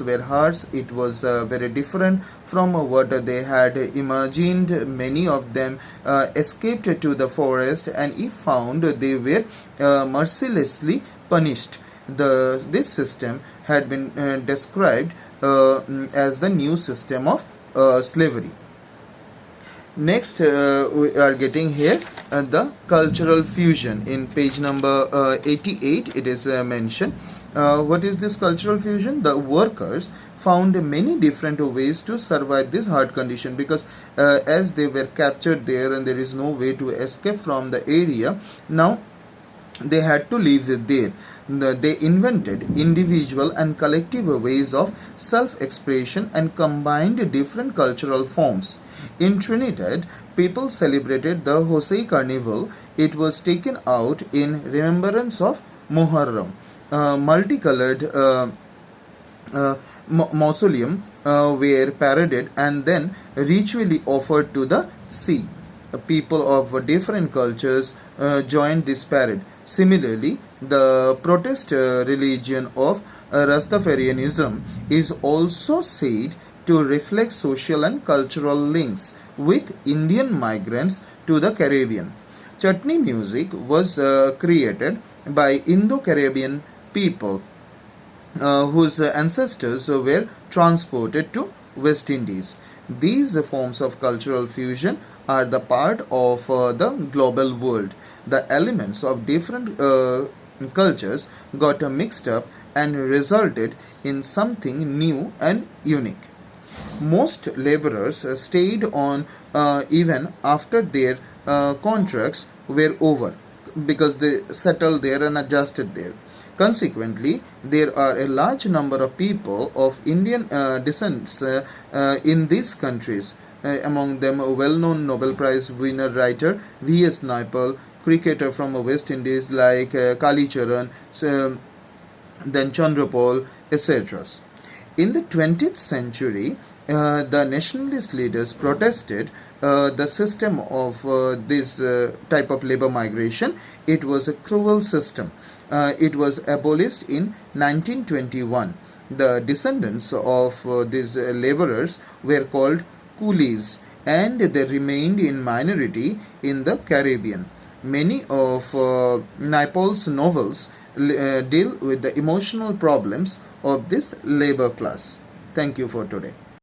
were harsh. It was very different from what they had imagined. Many of them escaped to the forest, and if found, they were mercilessly punished. This system had been described as the new system of slavery. Next, we are getting here the cultural fusion. In page number 88, it is mentioned. What is this cultural fusion? The workers found many different ways to survive this hard condition, because as they were captured there and there is no way to escape from the area, now they had to live there. They invented individual and collective ways of self-expression and combined different cultural forms. In Trinidad, people celebrated the Hosei Carnival. It was taken out in remembrance of Muharram. Multicolored mausoleum were paraded and then ritually offered to the sea. People of different cultures joined this parade. Similarly, the Protest religion of Rastafarianism is also said to reflect social and cultural links with Indian migrants to the Caribbean. Chutney music was created by Indo-Caribbean people whose ancestors were transported to West Indies. These forms of cultural fusion are the part of the global world. The elements of different cultures got mixed up and resulted in something new and unique. Most laborers stayed on even after their contracts were over, because they settled there and adjusted there. Consequently, there are a large number of people of Indian descent in these countries. Among them, a well-known Nobel Prize winner writer V.S. Naipaul, cricketer from West Indies like Kalicharan, then Chandrapal, etc. In the 20th century, the nationalist leaders protested the system of this type of labor migration. It was a cruel system. It was abolished in 1921. The descendants of these laborers were called coolies, and they remained in minority in the Caribbean. Many of Naipaul's novels deal with the emotional problems of this labor class. Thank you for today.